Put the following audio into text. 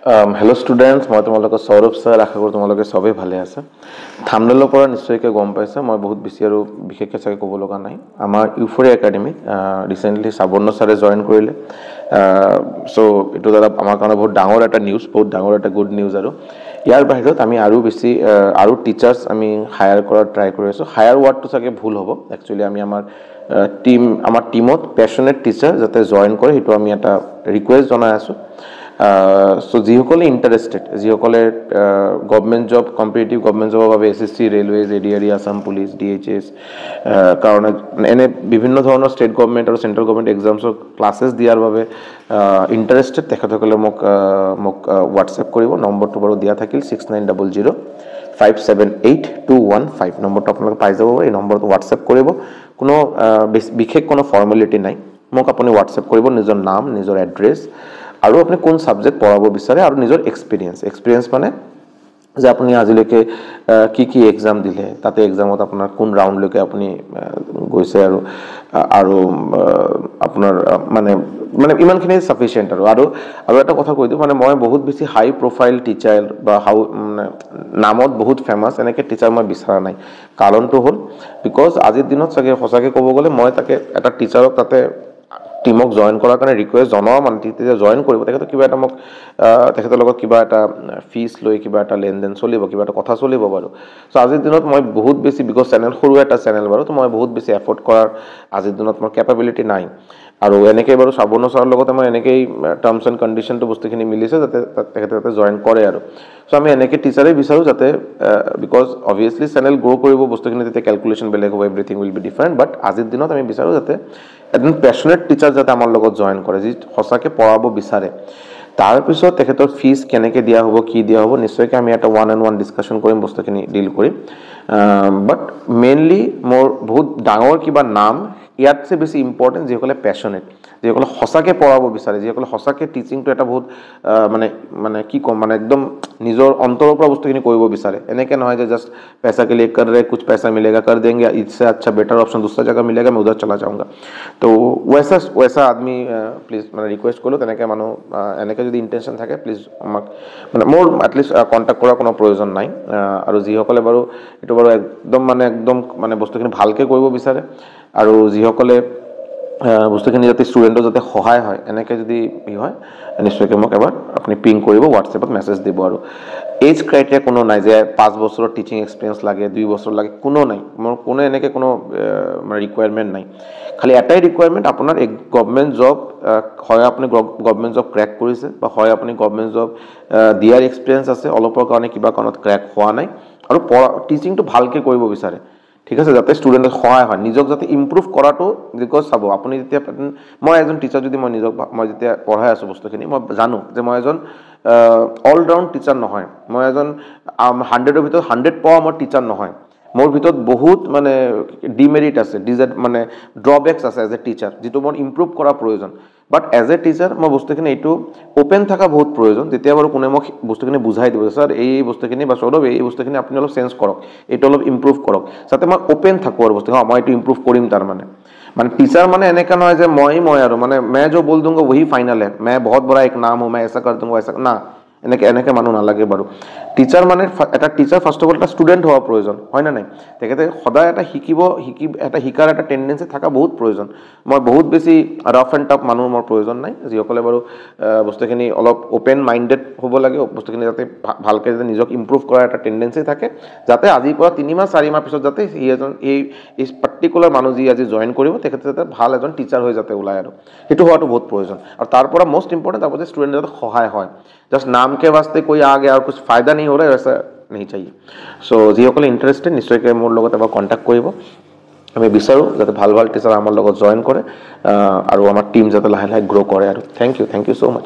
hello students मैं तुम्हारे Saurabh sir आशा करूँ तुम्हारे सबै भाले आछे थामनेলৰ পৰা নিশ্চয়কৈ গম পাইছে মই বহুত বেছি আৰু বিশেষকৈ চাগে ক'ব লগা নাই আমাৰ ইউফোৰিয়া একাডেমি ৰিসেন্টলি সাবৰ্ণ ছাৰে জয়েন কৰিলে সো এটো দ্বাৰা আমাৰ কাৰণে বহুত ডাঙৰ এটা নিউজ বহুত ডাঙৰ এটা গুড নিউজ আৰু ইয়াৰ বাহিৰত আমি আৰু বেছি আৰু টিচাৰ্স আমি হায়াৰ কৰাৰ ট্ৰাই কৰি আছো হায়াৰ ওয়াৰ্ডটো চাগে ভুল হ'ব একচুয়ালি আমি আমাৰ টিমত প্যাশনেট টিচাৰ যাতে জয়েন কৰে হেতু আমি এটা ৰিকুৱেষ্ট জনাই আছো so যিসকলে ইন্টাৰেস্টেড যিসকলে গভৰ্নমেন্ট জব কম্পিটিটিভ গভৰ্নমেন্ট জবৰ বাবে SSC railways ADRE Assam police DHS কাৰণে এনে বিভিন্ন ধৰণৰ ষ্টেট গভৰ্নমেন্ট আৰু সেন্ট্ৰাল গভৰ্নমেন্ট এক্সামছৰ ক্লাसेस দিয়াৰ বাবে ইন্টাৰেস্টেড তেখেতসকলে মোক হোৱাটছএপ কৰিব নম্বৰটো বাৰু দিয়া থাকিল 6900 578215 নম্বৰটো আপোনালোকে পাই যাব এই নম্বৰটো হোৱাটছএপ কৰিব কোনো বিশেষ কোনো ফৰ্মালিটি নাই মোক আপুনি হোৱাটছএপ কৰিব নিজৰ নাম নিজৰ এড্ৰেছ আৰু আপুনি কোন সাবজেক্ট পঢ়াব বিচাৰে আৰু নিজৰ এক্সপেৰিয়েন্স মানে যে আপুনি আজিলৈকে কি এক্সাম দিলে তাতে এক্সামত আপোনাৰ কোন ৰাউন্ড লৈকে আপুনি গৈছে আৰু আপোনাৰ মানে ইমানখিনি সাফিশিয়েন্ট আৰু এটা কথা কৈ দিও মানে মই বহুত বেছি হাই প্ৰফাইল টিচাৰ বা নামত বহুত ফেমাস এনেকে টিচাৰ মই বিচাৰা নাই কাৰণটো হ'ল বিকজ আজিৰ দিনত চাগে হসাকে ক'ব গলে মই তাকে এটা টিচাৰক তাতে টিমক জয়েন কৰাৰ কাৰণে ৰিকুৱেষ্ট জনাও মানে তেতিয়া জয়েন কৰিব তেখেতে কিবা এটা মোক তেখেতৰ লগত কিবা এটা ফিস লৈ কিবা এটা লেনদেন চলিব কিবা এটা কথা চলিব বাৰু সো আজিৰ দিনত মই বহুত বেছি বিকজ চেনেল সৰু এটা চেনেল বাৰু তো মই বহুত বেছি এফৰ্ট কৰাৰ আজিৰ দিনত মোৰ কেপাবিলিটি নাই আৰু এনেকে বাৰু সাবৰ্ণ ছাৰৰ লগত মই এনেকেই টাৰ্মস এন্ড কন্ডিশন তো বস্তুখিনি মিলিছে যাতে তেখেতে জয়েন কৰে আৰু সো আমি এনেকে টিচাৰে বিচাৰো যাতে বিকজ অবভিয়াসলি চেনেল গ্ৰো কৰিব বস্তুখিনি তেতিয়া ক্যালকুলেশন বেলেগ হ'ব এভৰিথিং উইল বি ডিফাৰেন্ট বাট আজিৰ দিনত আমি বিচাৰো যাতে এজন প্যাশনেট টিচাৰ যাতে আমাৰ লগত জয়েন কৰে যি হসাকে পঢ়াব বিচাৰে তাৰ পিছত তেখেতৰ ফিস কেনেকে দিয়া হ'ব কি দিয়া হ'ব নিশ্চয়কৈ আমি এটা ওয়ান অন ওয়ান ডিসকাশন কৰিম বস্তুখিনি ডিল কৰিম বাট মেইনলি মোৰ বহুত ডাঙৰ কিবা নাম ইয়াতছে বেছি ইম্পৰ্টেন্ট যিসকলে প্যাশনেট যিসকলে হসাকে পঢ়াব বিচাৰে যিসকলে হসাকে টিচিংটো এটা বহুত মানে কি কম মানে একদম নিজৰ অন্তৰৰ পৰা বস্তুখিনি কৰিব বিচাৰে এনেকে নহয় যে জাস্ট पैसा के लिए कर रहे कुछ पैसा मिलेगा कर देंगे इससे अच्छा बेटर ऑप्शन दूसरा जगह मिलेगा मैं उधर चला जाऊंगा तो वैसा आदमी प्लीज মানে রিকোয়েস্ট করলো তেনেকে মানুহ এনেকে যদি ইন্টেনশন থাকে প্লিজ আমাক মানে মোৰ এটলিস্ট কন্টাক্ট কৰাৰ কোনো প্ৰয়োজন নাই আৰু যিসকলে বাৰু এটো বাৰু একদম মানে বস্তুখিনি ভালকে কৰিব বিচাৰে আৰু যিসকলে বস্তুখিনি যাতে ষ্টুডেন্টৰ যাতে সহায় হয় এনেকে যদি হয় নিশ্চয়কৈ মোক এবাৰ আপুনি পিং কৰিব হোৱাটছএপত মেসেজ দিব আৰু এজ ক্ৰাইটেৰিয়া কোনো নাই যে 5 বছৰৰ টিচিং এক্সপেৰিয়েন্স লাগে 2 বছৰ লাগে কোনো নাই মোৰ কোনো এনেকে কোনো ৰিকোয়াৰমেন্ট নাই খালি এটাই ৰিকোয়াৰমেন্ট আপোনাৰ এক গভৰ্নমেন্ট জব হয় আপুনি গভৰ্নমেন্ট জব ক্ৰ্যাক কৰিছে বা হয় আপুনি গভৰ্নমেন্ট জব দিয়াৰ এক্সপেৰিয়েন্স আছে অলপৰ কাৰণে কিবা কাৰণত ক্ৰ্যাক হোৱা নাই আৰু টিচিংটো ভালকে কৰিব বিচাৰে ঠিক আছে যাতে ষ্টুডেন্টৰ সহায় হয় নিজক যাতে ইমপ্ৰুভ কৰাটো বিকজ চাব আপুনি যেতিয়া মই এজন টিচাৰ যদি মই যেতিয়া পঢ়াই আছো বস্তুখিনি মই জানো যে মই এজন অল ৰাউন্ড টিচাৰ নহয় মই এজন 100 ৰ ভিতৰত 100 পাওয়া মই টিচাৰ নহয় মোৰ ভিতৰত বহুত মানে ডিমেৰিট আছে মানে ড্ৰবেক্স আছে এজ এ টিচাৰ যেটো মোৰ ইমপ্ৰুভ কৰা প্ৰয়োজন বাট এজ এ টিচাৰ মই বস্তুখিনি এইটো ওপেন থাকা বহুত প্ৰয়োজন তেতিয়া বাৰু কোনে মোক বস্তুখিনি বুঝাই দিব স্যাৰ এই বস্তুখিনি বা সৌৰভ এই বস্তুখিনি আপুনি অলপ চেঞ্জ কৰক এইটো অলপ ইমপ্ৰুভ কৰক যাতে মই ওপেন থাকো আৰু বস্তু মই এইটো ইমপ্ৰুভ কৰিম তাৰ মানে टीचर माने এনেকা নহয় যে মই আৰু মানে मैं जो बोल दूंगा वही फाइनल है मैं बहुत बड़ा एक नाम हूं मैं ऐसा कर दूंगा ऐसा ना এনেকে মানুহ নালাগে বাৰু টিচাৰ মানে এটা টিচাৰ ফাৰ্স্ট অফ অল এটা ষ্টুডেন্ট হোৱা প্ৰয়োজন হয় না নাই তেখেতে সদায় এটা শিকাৰ এটা টেন্ডেন্সি থাকা বহুত প্ৰয়োজন মই বহুত বেছি ৰাফ এন্ড টাফ মানুহ মোৰ প্ৰয়োজন নাই যিসকলে বাৰু বস্তুখিনি অলপ ওপেন মাইন্ডেড হ'ব লাগে বস্তুখিনি যাতে ভালকে নিজক ইমপ্ৰুভ কৰাৰ এটা টেন্ডেন্সি থাকে যাতে আজিৰ পৰা 3 মাহ 4 মাহ পিছত যাতে এই পাৰ্টিকুলাৰ মানুহ যি আজি জয়েন কৰিব তেখেতে যাতে ভাল এজন টিচাৰ হৈ যাতে ওলাই আৰু এটো হোৱাটো বহুত প্ৰয়োজন আৰু তাৰ পৰা মোস্ট ইম্পৰ্টেন্ট আপনি স্টুডেন্ট যাতে সহায় হয় जस्ट नाम के वास्ते कोई आ गया और कुछ फायदा नहीं हो रहा है वैसा नहीं चाहिए सो যিসকলে ইন্টারেস্টেড নিশ্চয়কৈ মোৰ লগত এবাৰ কন্টাক্ট কৰিব আমি বিচাৰো যাতে ভাল টিচাৰ আমাৰ লগত জয়েন কৰে আৰু আমাৰ টিম যাতে লাহে লাহে গ্ৰো কৰে আৰু থ্যাংক ইউ সো মাচ